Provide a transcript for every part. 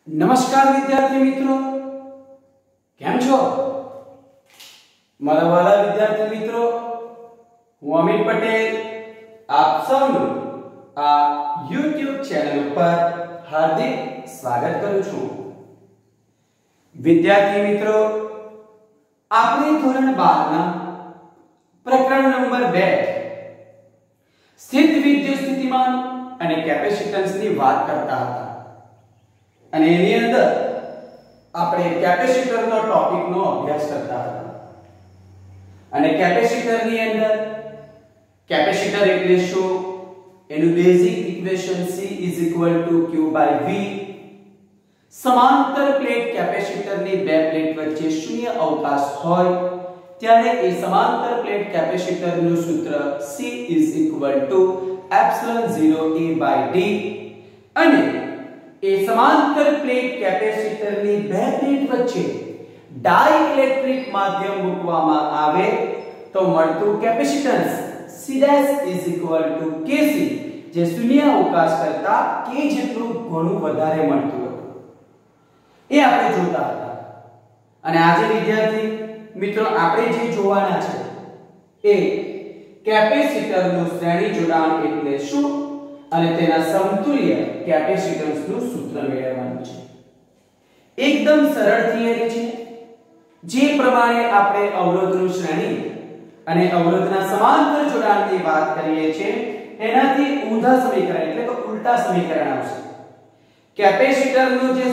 નમસ્કાર વિદ્યાર્થી મિત્રો, કેમ છો? મારા વાલા વિદ્યાર્થી મિત્રો, હું અમિત પટેલ આપ સૌનું આ YouTube ચેનલ ઉપર હાર્દિક સ્વાગત કરું છું. વિદ્યાર્થી મિત્રો, આપણે ધોરણ 12 ના પ્રકરણ નંબર 2 સ્થિત વિદ્યુત સ્થિતિમાન અને કેપેસિટન્સ ની વાત કરતા હતા. અને એની અંદર આપણે કેપેસિટર નો ટોપિક નો અભ્યાસ કરતા હતા. અને કેપેસિટર ની અંદર કેપેસિટર એટલે શું, એનું બેઝિક ઇક્વેશન C q/V, સમાંતર પ્લેટ કેપેસિટર ની બે પ્લેટ વચ્ચે શૂન્ય અવકાશ હોય ત્યારે એ સમાંતર પ્લેટ કેપેસિટર નું સૂત્ર C =ε0A/d અને એ સમાંતર પ્લેટ કેપેસિટર ની બે પ્લેટ વચ્ચે ડાઇલેક્ટ્રિક માધ્યમ મૂકવામાં આવે તો મળતું કેપેસિટન્સ C'=Kc, જે શૂન્ય અવકાશ કરતા k જેટલું ઘણું વધારે મળતું હતું. એ આપણે જોતા હતા. અને આજે વિદ્યાર્થી મિત્રો આપણે જે જોવાના છે એ કેપેસિટરનું શ્રેણી જોડાણ એટલે શું અને તેના સમતુલ્ય કેપેસિટન્સનું સૂત્ર મેળવવાનું છે. એકદમ સરળ થિયરી છે. જે પ્રમાણે આપણે અવરોધનું શ્રેણી અને અવરોધના સમાંતર જોડાણની વાત કરીએ છીએ એનાથી ઊંધા સમીકરણ એટલે કે ઉલટા સમીકરણ આવશે. કેપેસિટરનું જે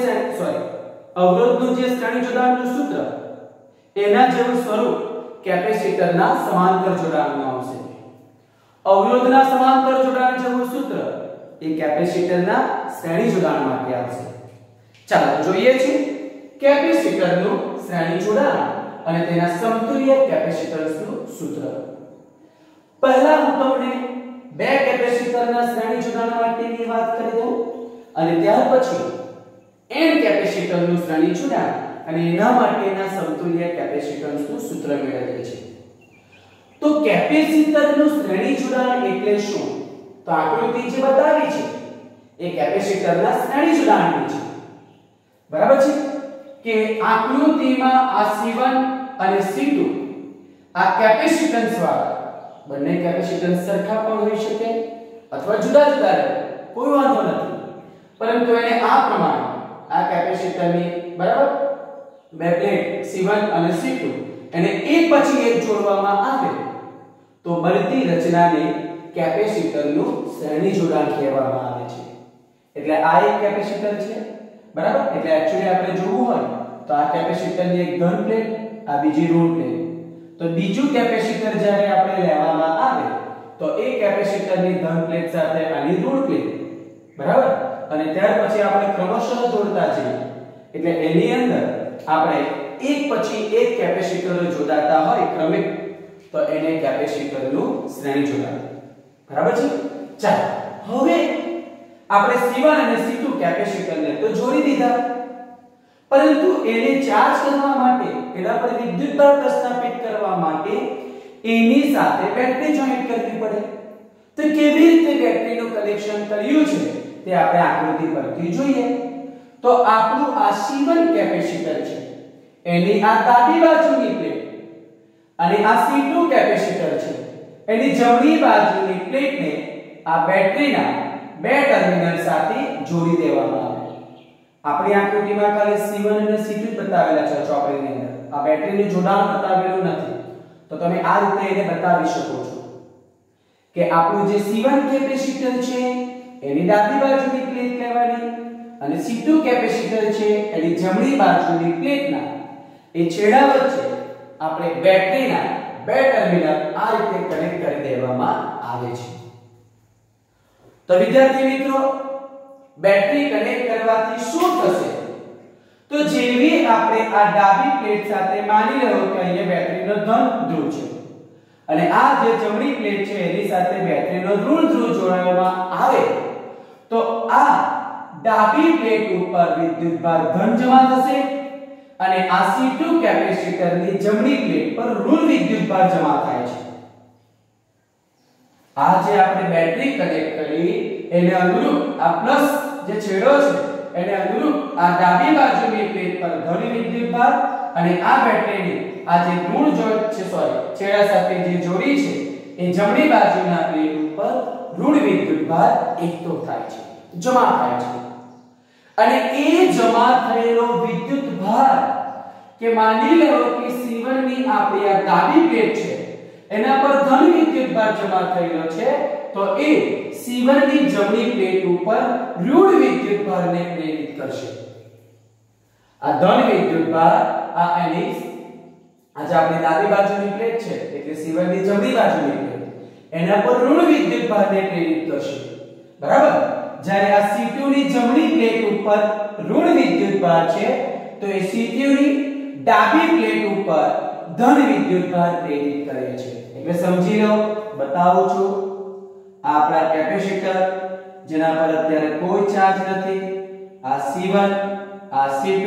અવરોધનું જે શ્રેણી જોડાણનું સૂત્ર એના જેવું સ્વરૂપ કેપેસિટરના સમાંતર જોડાણનું આવશે. અવરોધના સમાંતર જોડાણ જેવું સૂત્ર એ કેપેસિટરના શ્રેણી જોડાણ માટે આવશે. ચાલો જોઈએ છીએ કેપેસિટરનું શ્રેણી જોડાણ અને તેના સમતુલ્ય કેપેસિટન્સનું સૂત્ર. પહેલા હું તમને બે કેપેસિટરના શ્રેણી જોડાણ માટેની વાત કરી દઉં અને ત્યાર પછી n કેપેસિટરનું શ્રેણી જોડાણ અને એના માટેના સમતુલ્ય કેપેસિટન્સનું સૂત્ર મેળવીએ છીએ. તો કેપેસિટરનું શ્રેણી જોડાણ એટલે શું? તો આકૃતિ જે બતાવી છે એ કેપેસિટરના શ્રેણી જોડાણની છે. બરાબર છે કે આકૃતિમાં આ C1 અને C2 આ કેપેસિટન્સ વાળા બંને કેપેસિટન્સ સરખા પણ હોઈ શકે અથવા જુદા જુદા રહે, કોઈ વાંધો નથી. પરંતુ એને આ પ્રમાણે આ કેપેસિટરની બરાબર બે પ્લેટ C1 અને C2 એને એક પછી એક જોડવામાં આવે તો બનતી રચનાને કેપેસિટરનું શ્રેણી જોડાણ કહેવામાં આવે છે. એટલે આ એક કેપેસિટર છે બરાબર. એટલે એક્ચ્યુઅલી આપણે જોવું હોય તો આ કેપેસિટરની એક ધન પ્લેટ, આ બીજી ઋણ પ્લેટ. તો બીજું કેપેસિટર જ્યારે આપણે લેવામાં આવે તો એ કેપેસિટરની ધન પ્લેટ સાથે આની ઋણ પ્લેટ બરાબર. અને ત્યાર પછી આપણે ક્રમશઃ જોડતા જઈએ એટલે એની અંદર આપણે એક પછી એક કેપેસિટરો જોડાતા હોય ક્રમિક તો એને કેપેસિટરનું શ્રેણી જોડાણ. બરાબર છે. ચાલો હવે આપણે C1 અને C2 કેપેસિટરને તો જોડી દીધા, પરંતુ એને ચાર્જ કરવા માટે એના પર વિદ્યુતભાર પ્રસ્થાપિત કરવા માટે એની સાથે બેટરી જોઈન્ટ કરવી પડે. તો કેવી રીતે બેટરીનું કનેક્શન કર્યું છે તે આપણે આકૃતિ પરથી જોઈએ. તો આપણું આ C1 કેપેસિટર છે એની આ ડાબી બાજુની પ્લેટ અને આ C2 કેપેસિટર છે એની જમણી બાજુની પ્લેટને આ બેટરીના બે ટર્મિનલ સાથે જોડી દેવામાં આવે. આપણી આકૃતિમાં ખાલી C1 અને C2 જ બતાવેલા છે ચોપડીની અંદર. આ બેટરીનું જોડાણ બતાવેલું નથી. તો તમે આ રીતે એને બતાવી શકો છો કે આપણું જે C1 કેપેસિટર છે એની ડાબી બાજુની પ્લેટ લેવાની અને C2 કેપેસિટર છે એની જમણી બાજુની પ્લેટના એ છેડા વચ્ચે આપણે બેટરીના બે ટર્મિનલ આ રીતે કનેક્ટ કરી દેવામાં આવે છે. તો વિદ્યાર્થી મિત્રો, બેટરી કનેક્ટ કરવાથી શું થશે? તો જેવી આપણે આ ડાબી પ્લેટ સાથે માની લો કે અહીંયા બેટરીનો ધન ધ્રુવ છે અને આ જે જમણી પ્લેટ છે એની સાથે બેટરીનો ઋણ ધ્રુવ જોડવામાં આવે તો આ ડાબી પ્લેટ ઉપર વિદ્યુતભાર ધન જમા થશે અને આ C2 કેપેસિટરની જમણી પ્લેટ પર ઋણ વિદ્યુતભાર જમા થાય છે. આ જે આપણે બેટરી કનેક્ટ કરી એને અનુરૂપ આ પ્લસ જે છેડો છે એને અનુરૂપ આ ડાબી બાજુની પ્લેટ પર ધન વિદ્યુતભાર અને આ બેટરીની આ જે ઋણ છેડા સાથે જે જોડી છે એ જમણી બાજુના પ્લેટ ઉપર ઋણ વિદ્યુતભાર એકઠો થાય છે, જમા થાય છે. અને એ જમા થયેલો વિદ્યુતભાર કે માની લો કે C1 ની આપણી આ ડાબી પ્લેટ છે એના પર ધન વિદ્યુતભાર જમા થયેલો છે, તો એ C1 ની જમણી પ્લેટ ઉપર ઋણ વિદ્યુતભારને પ્રેરિત કરશે. આ ધન વિદ્યુતભાર આ એની આજે આપણી ડાબી બાજુની પ્લેટ છે એટલે C1 ની જમણી બાજુની પ્લેટ એના પર ઋણ વિદ્યુતભારને પ્રેરિત કરશે. બરાબર. જ્યારે આ C2 ની જમણી પ્લેટ ઉપર ઋણ વિદ્યુતભાર છે તો એ C2 ની ડાબી પ્લેટ ઉપર ધન વિદ્યુતભાર પ્રેરિત કરે છે. એટલે સમજી લો, બતાવું છું. આ આપણા કેપેસિટર જેના પર અત્યારે કોઈ ચાર્જ નથી, આ C1 આ C2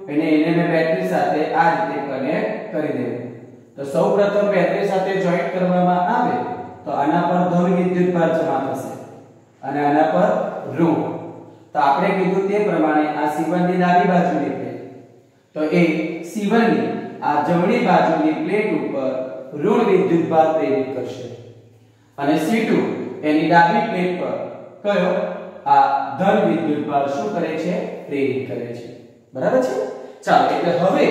એને મેં બેટરી સાથે આ રીતે કનેક્ટ કરી દેવું. તો સૌપ્રથમ બેટરી સાથે જોઈન્ટ કરવામાં આવે તો આના પર ધન વિદ્યુતભાર જમા થશે અને આના પર ઋણ. તો આપણે કીધું તે પ્રમાણે આ C1 ની ડાબી બાજુની પ્લેટ તો એ C1 ની આ જમણી બાજુની પ્લેટ ઉપર ઋણ વિદ્યુતભાર પ્રેરિત કરશે અને C2 એની ડાબી પ્લેટ પર કયો આ ધન વિદ્યુતભાર શું કરે છે? પ્રેરિત કરે છે. બરાબર છે. ચાલો, એટલે હવે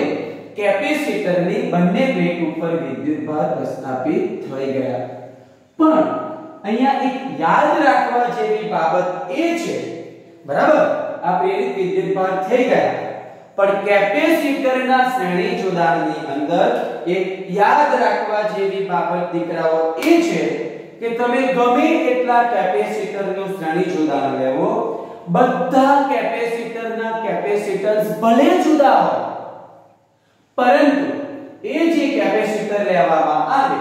કેપેસિટરની બંને પ્લેટ ઉપર વિદ્યુતભાર સ્થાપિત થઈ ગયા. પણ અહીંયા એક યાદ રાખવા જેવી બાબત એ છે, બરાબર, આ પ્રેરિત વિદ્યુતભાર થઈ ગયા, પણ કેપેસિટરના શ્રેણી જોડાણની અંદર એક યાદ રાખવા જેવી બાબત દીકરાઓ એ છે કે તમે ગમે એટલા કેપેસિટરનું શ્રેણી જોડાણ લેવો, બધા કેપેસિટરના કેપેસિટન્સ ભલે જુદા હોય પરંતુ એ જે કેપેસિટર લેવામાં આવે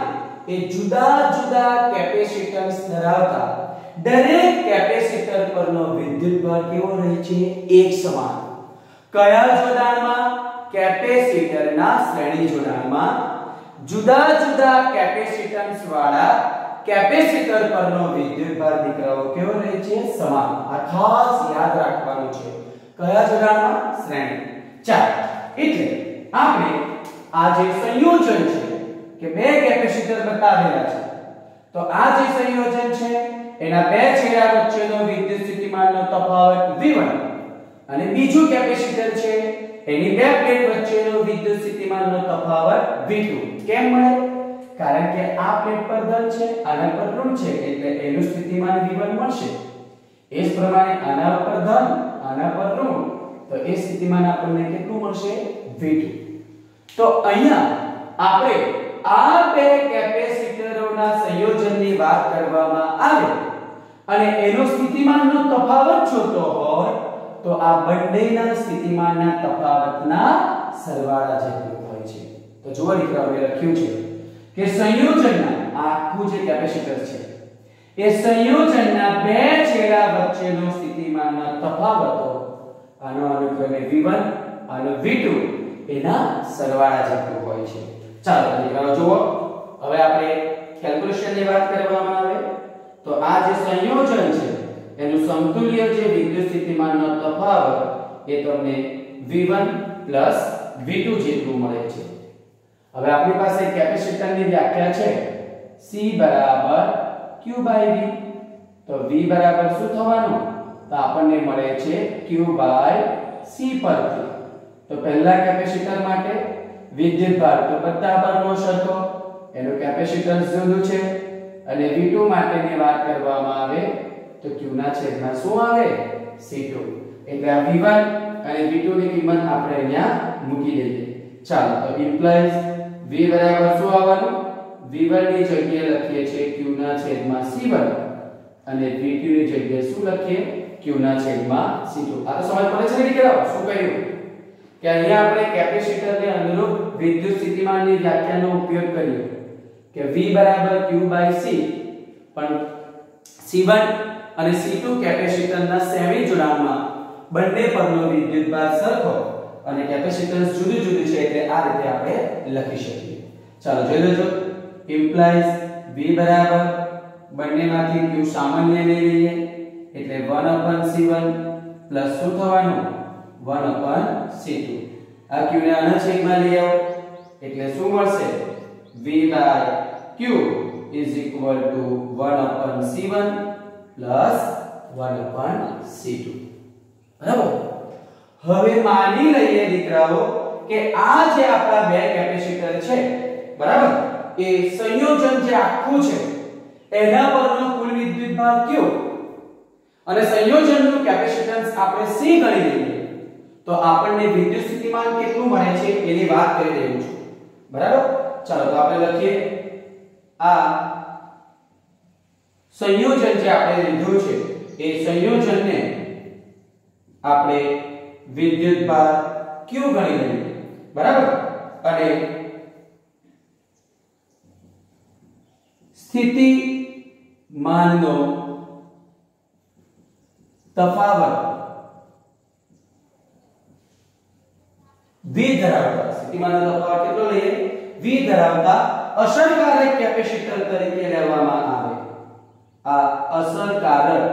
એ જુદા જુદા કેપેસિટન્સ ધરાવતા દરેક કેપેસિટર પરનો વિદ્યુતભાર કેવો રહે છે? એક સમાન. કયા જોડાણમાં? કેપેસિટરના શ્રેણી જોડાણમાં જુદા જુદા કેપેસિટન્સ વાળા કેપેસિટર પરનો વિદ્યુતભાર દીકરાઓ કેવો રહે છે? સમાન. આ ખાસ યાદ રાખવાનું છે. કયા જોડાણમાં? શ્રેણી. ચાલો, એટલે આપણે આ જે સંયોજન છે કે બે કેપેસિટર બતાવેલા છે, તો આ જે સંયોજન છે એના બે છેડા વચ્ચેનો વિદ્યુત સ્થિતિમાનનો તફાવત V1 અને બીજું કેપેસિટર છે એની બે પ્લેટ વચ્ચેનો વિદ્યુત સ્થિતિમાનનો તફાવત V2 કેમ મળે? કારણ કે આ પ્લેટ પર ધન છે, આના પર ઋણ છે, એટલે એનું સ્થિતિમાન V1 મળશે. એ જ પ્રમાણે આના પર ધન, આના પર ઋણ, તો એ સ્થિતિમાન આપણને કેટલું મળશે? V2. તો અહીંયા આપણે આ બે કેપેસિટરોના સંયોજનની વાત કરવામાં આવે અને એનો સ્થિતિમાનનો તફાવત જોતો હોય તો આ બંનેના સ્થિતિમાનના તફાવતના સરવાળા જેટલું હોય છે. તો જુઓ દીકરાઓ, મેં લખ્યું છે કે સંયોજનના આખું જે કેપેસિટર છે એ સંયોજનના બે છેડા વચ્ચેનો સ્થિતિમાનના તફાવતો આનો અનુક્રમે V1 અને V2 એના સરવાળા જેટલું હોય છે. ચાલો દીકરાઓ જુઓ, હવે આપણે કેલ્ક્યુલેશનની વાત કરવામાં આવે તો આ જે સંયોજન છે એનું સમતુલ્ય જે વિદ્યુત સ્થિતિમાનનો તફાવત એ તમને V1 V2 જેટલું મળે છે. હવે આપણી પાસે કેપેસિટરની વ્યાખ્યા છે C Q/V. તો V બરાબર શું થવાનું? તો આપણને મળે છે Q/C પરથી. તો પહેલા કેપેસિટર માટે વિદ્યુતભાર તો બધા પરનો સરખો, એનું કેપેસિટન્સ જુદું છે, અને V2 માટેની વાત કરવામાં આવે તો Q ના છેદમાં શું આવે? C2. એટલે આ V1 અને V2 ની કિંમત આપણે અહીંયા મૂકી દઈએ. ચાલો, તો ઇમ્પ્લાઇઝ V બરાબર શું આવવાનું? V1 ની જગ્યાએ લખીએ છીએ Q ના છેદમાં C1 અને V2 ની જગ્યાએ શું લખીએ? Q ના છેદમાં C2. આ તો સમજ પડે છે ને દીકરાઓ? શું કહ્યું કે અહીંયા આપણે કેપેસિટરને અનુરૂપ વિદ્યુત સ્થિતિમાનની વ્યાખ્યાનો ઉપયોગ કર્યો કે V બરાબર Q/C, પણ C1 અને C2 કેપેસિટરના શ્રેણી જોડાણમાં બંને પરનો વિદ્યુતભાર સરખો અને કેપેસિટન્સ જુદું જુદું છે, એટલે આ રીતે આપણે લખી શકીએ. ચાલો જોઈ લેજો. ઇમ્પ્લાઇઝ V બરાબર બંનેમાંથી Q સામાન્ય લઈ લઈએ એટલે 1/C1 પ્લસ શું થવાનું 1/c2 આ q ને આના છેદમાં લઈ આવો એટલે શું મળશે v/q is equal to 1/c1 plus 1/c2 બરાબર। હવે માની લઈએ દીકરાઓ કે આ જે આપણા બે કેપેસિટર છે બરાબર એ સંયોજન જે આખું છે એના પરનો કુલ વિદ્યુતભાર q અને સંયોજનનું કેપેસિટન્સ આપણે c ગણી લઈએ તો આપણને વિદ્યુત સ્થિતિમાન કેટલું મળે છે એની વાત કરી રહ્યો છું બરાબર। ચાલો તો આપણે લખીએ આ સંયોજન જે આપણે લીધું છે એ સંયોજનને આપણે વિદ્યુતભાર q ગણી લઈએ બરાબર અને સ્થિતિમાનનો તફાવત v ધરાવતા સ્થિતિમાનનો તફાવત કેટલો લઈએ v ધરાવતા અસરકારક કેપેસિટર તરીકે લેવામાં આવે। આ અસરકારક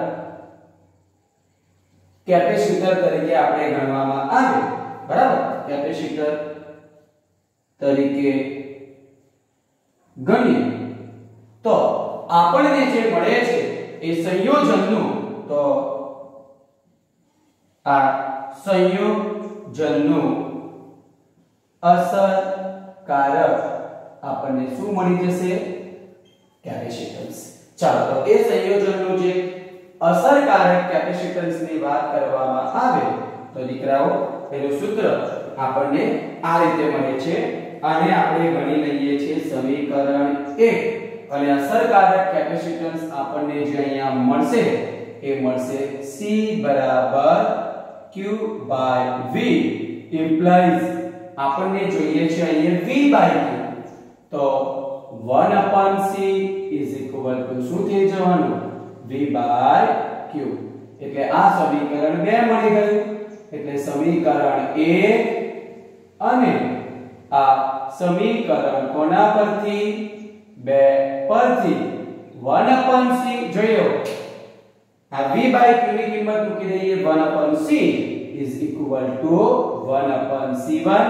કેપેસિટર તરીકે આપણે ગણવામાં આવે બરાબર કેપેસિટર તરીકે ગણીએ તો આપણને જે મળે છે એ સંયોજનનું તો આ સંયોજનનું અસરકારક આપણને શું મળી જશે કેપેસિટન્સ। ચાલો તો એ સંયોજનનું જે અસરકારક કેપેસિટન્સ ની વાત કરવામાં આવે તો દીકરાઓ એનું સૂત્ર આપણને આ રીતે મળે છે આને આપણે ગણી લઈએ છીએ સમીકરણ 1 અને અસરકારક કેપેસિટન્સ આપણને જે અહીંયા મળશે એ મળશે C q / v implies આપણને જોઈએ છે અહીંયા v/q તો 1/c is equal to શું થઈ જવાનું v/q એટલે આ સમીકરણ 2 મળી ગયું એટલે સમીકરણ 1 અને આ સમીકરણ કોના પરથી 2 પરથી 1/c જોયો આ v/q ની કિંમત મૂકી દઈએ 1/c is equal to 1/c1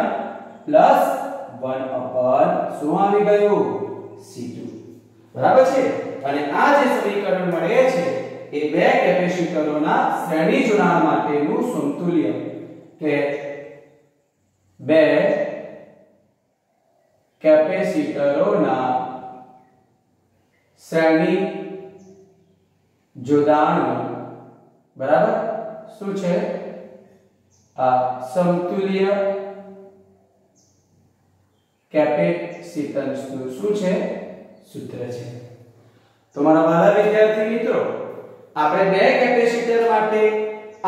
plus 1/ શું આવી ગયું c2 બરાબર છે અને આ જે સમીકરણ મળે છે એ બે કેપેસિટરોના શ્રેણી જોડાણ માટેનું સમતુલ્ય કે બે કેપેસિટરોના શ્રેણી જોડાણ બરાબર શું છે આ સમતુલ્ય કેપેસિટન્સ નું શું છે સૂત્ર છે। તો મારા વાલા વિદ્યાર્થી મિત્રો આપણે બે કેપેસિટર માટે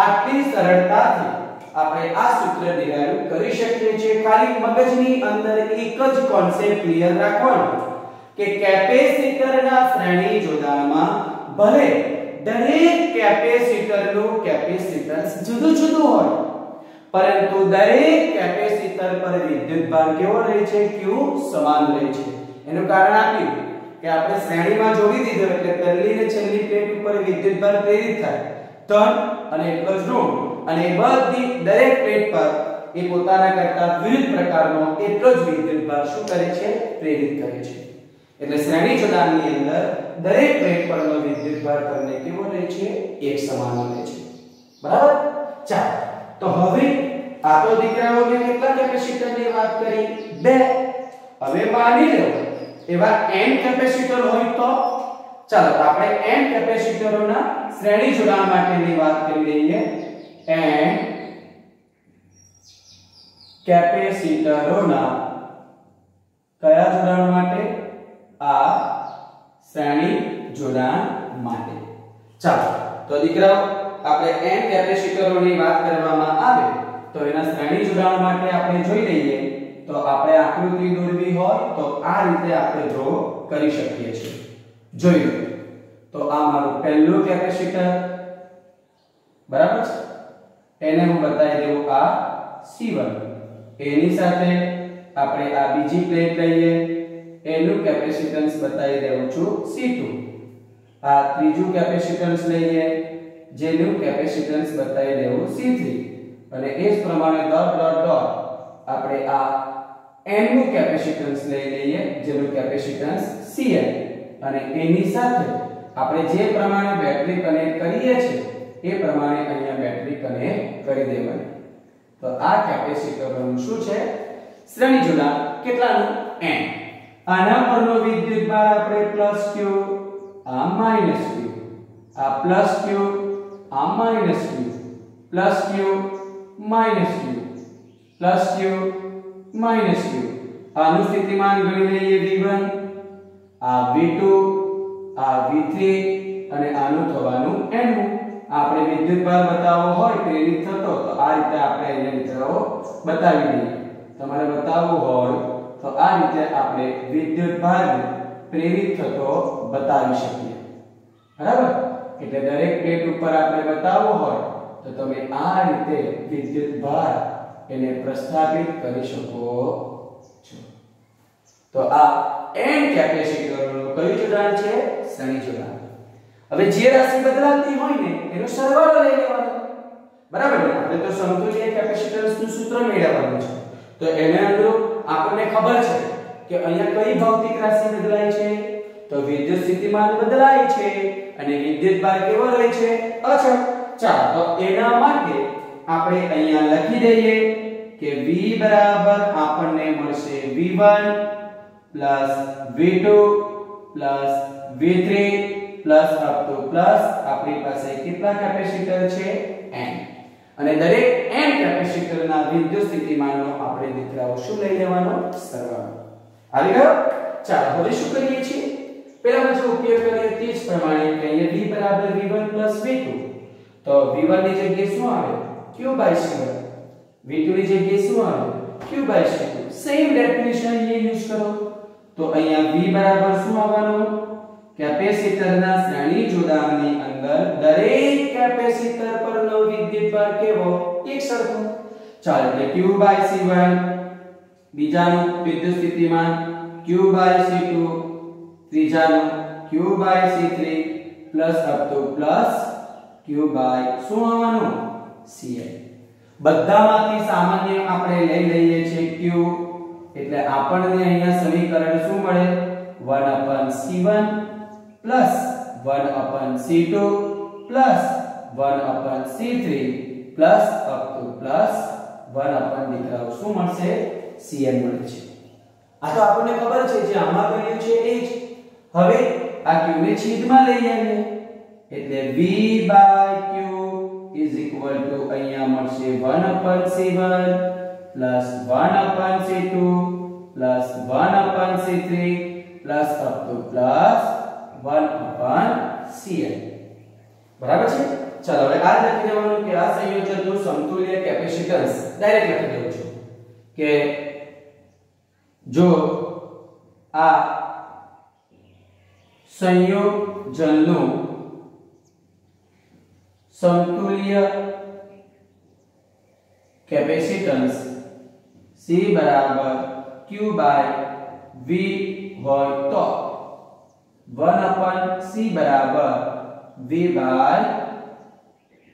આટલી સરળતાથી આપણે આ સૂત્ર ડિરાઈવ કરી શકીએ છીએ। ખાલી મગજની અંદર એક જ કોન્સેપ્ટ ક્લિયર રાખવાનો કે કેપેસિટરના શ્રેણી જોડાણમાં ભલે દરેક કેપેસિટરનું કેપેસિટન્સ જુદું જુદું હોય પરંતુ દરેક કેપેસિટર પર વિદ્યુતભાર કેવો રહે છે q સમાન રહે છે। એનું કારણ આપ્યું કે આપણે શ્રેણીમાં જોડી દીધો એટલે પહેલી ને છેલ્લી પ્લેટ ઉપર વિદ્યુતભાર પ્રેરિત થાય ધન અને એટલો જ ઋણ અને બધી દરેક પ્લેટ પર એ પોતાના કરતા વિવિધ પ્રકારનો એટલો જ વિદ્યુતભાર શું કરે છે પ્રેરિત કરે છે। એટલે શ્રેણી જોડાણની અંદર દરેક પ્લેટ પરનો વિદ્યુતભાર તમને કેવો રહે છે એક સમાન રહે છે બરાબર। ચાલો તો હવે આ તો દીકરાઓ કે કેટલા કેપેસિટરની વાત કરી બે હવે માની લો એવા n કેપેસિટર હોય તો ચાલો તો આપણે n કેપેસિટરોના શ્રેણી જોડાણ માટેની વાત કરી લઈએ n કેપેસિટરોના કયા જોડાણ માટે આ શ્રેણી જોડાણ માટે। ચાલો તો દીકરાઓ આપણે n કેપેસિટરોની વાત કરવામાં આવે તો એના શ્રેણી જોડાણ માટે આપણે જોઈ લઈએ તો આપણે આકૃતિ દોરવી હોય તો આ રીતે આપણે ડ્રો કરી શકીએ છીએ। જોઈ તો આ મારું પહેલું કેપેસિટર બરાબર છે એને હું બતાવી દઉં આ C1 એની સાથે આપણે આ બીજી પ્લેટ લઈએ એનું કેપેસિટન્સ બતાવી દઉં છું C2 આ ત્રીજું કેપેસિટન્સ લઈએ જેનું કેપેસિટન્સ બતાવી દેવું C3 અને એ જ પ્રમાણે ડોટ ડોટ ડોટ આપણે આ n નું કેપેસિટન્સ લઈ લઈએ જેનું કેપેસિટન્સ Cn અને એની સાથે આપણે જે પ્રમાણે બેટરી કનેક્ટ કરીએ છીએ એ પ્રમાણે અહીંયા બેટરી કનેક્ટ કરી દેવાની તો આ કેપેસિટરનું શું છે શ્રેણી જોડાણ કેટલાનું n આના પરનો વિદ્યુતભાર આપણે +q આ -q આ +q આ -q +q -q +q -q આનું સ્થિતિમાન ગણી લઈએ v1 આ v2 આ v3 અને આનું થવાનું n આપણે વિદ્યુતભાર બતાવવો હોય પ્રેરિત થતો તો આ રીતે આપણે અહીંયા મિત્રો બતાવી દઈએ તમારે બતાવવું હોય તો આ રીતે આપણે વિદ્યુતભાર પ્રેરિત થતો બતાવી શકીએ બરાબર એટલે દરેક પ્લેટ ઉપર આપણે બતાવવું હોય તો તમે આ રીતે વિદ્યુતભાર એને પ્રસ્થાપિત કરી શકો છો તો આ n કેપેસિટરનું કયું જોડાણ છે શ્રેણી જોડાણ હવે જે રાશિ બદલાતી હોય ને એનો સરવાળો લઈ લેવાનો બરાબર ને આપણે તો સમતુલ્ય કેપેસિટન્સનું સૂત્ર મેળવવાનું છે તો એને અનુરૂપ આપણને ખબર છે કે અહીંયા કઈ ભૌતિક રાશિ બદલાય છે તો વિદ્યુત સ્થિતિમાન બદલાય છે અને વિદ્યુતભાર કેવો રહે છે અચળ ચાલો તો એના માટે આપણે અહીંયા લખી દઈએ કે v બરાબર આપણને મળશે v1 v2 v3 up to plus આપણી પાસે કેટલા કેપેસિટર છે n અને દરેક n કેપેસિટરના વિદ્યુત સ્થિતિમાનનો આપણે દીકરાઓ શું લઈ લેવાનો સરવાળો આવી ગયો ચાલો હવે શું કરીએ છીએ પહેલા જો ઉપયોગ કરીએ તે જ પ્રમાણે કહીએ v બરાબર v1 v2 તો v1 ની જગ્યાએ શું આવે q/c1 v2 ની જગ્યાએ શું આવે q/c2 સેમ ડેફિનેશન અહીં યુઝ કરો તો અહીંયા v બરાબર શું આવવાનું કેપેસિટરના શ્રેણી જોડાણની અંદર દરેક કેપેસિટર પરનો વિદ્યુતભાર કેવો એક સરખો ચાલો એટલે q/c1 બીજાનું વિદ્યુત સ્થિતિમાન q/c2 ત્રીજાનું q/c3 અપ ટુ પ્લસ q/શું આવવાનું cn બધામાંથી સામાન્ય આપણે લઈ લઈએ છીએ q એટલે આપણને અહીંયા સમીકરણ શું મળે 1/c1 1/c2 1/c3 up to plus 1 દીકરાઓ શું મળશે cn મળે છે આ તો આપણને ખબર છે જે આમાં કર્યું છે એ જ હવે આ q ને છેદમાં લઈ આવીએ એટલે v/q અહીંયા મળશે 1/c1 1/c2 1/c3 up to plus 1/cn બરાબર છે ચાલો હવે આ લખી દેવાનું કે આ સંયોજનનું સમતુલ્ય કેપેસિટન્સ ડાયરેક્ટ લખી દઉં છું કે જો આ સંયોજનનું સમતુલ્ય કેપેસિટન્સ C બરાબર q/v હોય તો 1/c બરાબર v/q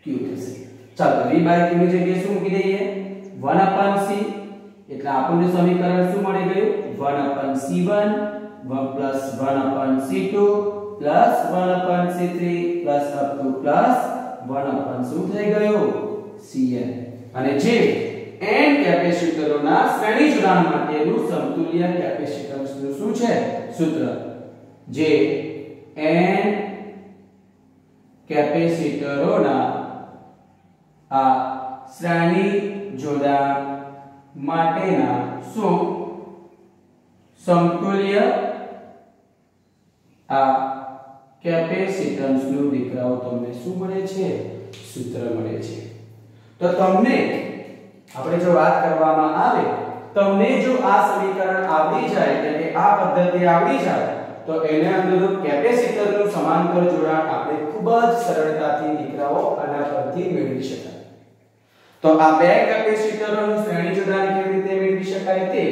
થશે ચાલો v/q ની જગ્યાએ શું મૂકી દઈએ 1/c એટલે આપણને સમીકરણ શું મળી ગયું 1/c1 1/c2 1/c3 up to plus 1 શું થઈ ગયું cn અને જે n કેપેસિટરોના શ્રેણી જોડાણ માટેનું સમતુલ્ય કેપેસિટન્સનું શું છે સૂત્ર જે n કેપેસિટરોના આ શ્રેણી જોડાણ માટેના શું સમતુલ્ય આ કેપેસિટન્સનું દીકરાઓ તમને શું મળે છે સૂત્ર મળે છે તો તમને આપણે જો વાત કરવામાં આવે તમને જો આ સમીકરણ આવડી જાય એટલે કે આ પદ્ધતિ આવડી જાય તો એને અનુરૂપ કેપેસિટરનું સમાંતર જોડાણ આપણે ખૂબ જ સરળતાથી દીકરાઓ આના પરથી મેળવી શકાય તો આ બે કેપેસિટરોનું શ્રેણી જોડાણ કેવી રીતે મેળવી શકાય તે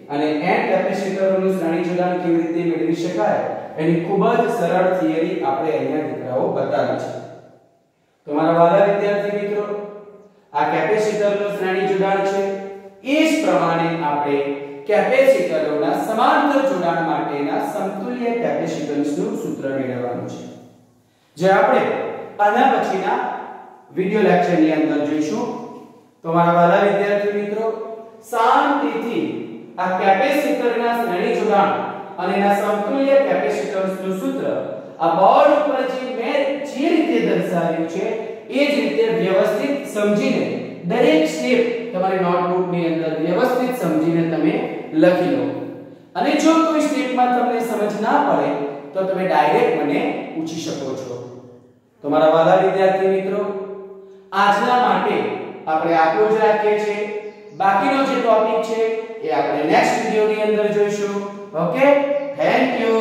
અને n કેપેસિટરોનું શ્રેણી જોડાણ કેવી રીતે મેળવી શકાય એની ખૂબ જ સરળ થિયરી આપણે અહીંયા દીકરાઓ બતાવી છે તો મારા વાલા વિદ્યાર્થી મિત્રો, આ કેપેસિટરનું શ્રેણી જોડાણ છે. એ જ પ્રમાણે આપણે કેપેસિટરોના સમાંતર જોડાણ માટેના સમતુલ્ય કેપેસિટન્સનું સૂત્ર મેળવવાનું છે, જે આપણે આના પછીના વિડિયો લેક્ચરની અંદર જોઈશું. તો મારા વાલા વિદ્યાર્થી મિત્રો, શાંતિથી આ કેપેસિટરના શ્રેણી જોડાણ અને એના સમતુલ્ય કેપેસિટન્સનું સૂત્ર આ બોર્ડ ઉપર મેં જે રીતે દર્શાવ્યું છે એ જ રીતે વ્યવસ્થિત સમજીને દરેક સ્ટેપ તમારી નોટબુક ની અંદર વ્યવસ્થિત સમજીને તમે લખી લો. અને જો કોઈ સ્ટેપમાં તમને સમજ ના પડે તો તમે ડાયરેક્ટ મને પૂછી શકો છો. તો મારા વાલા વિદ્યાર્થી મિત્રો, આજના માટે આપણે આટલું જ રાખીએ છીએ. બાકીનો જે ટોપિક છે એ આપણે નેક્સ્ટ વિડિયોની અંદર જોઈશું. Okay, thank you.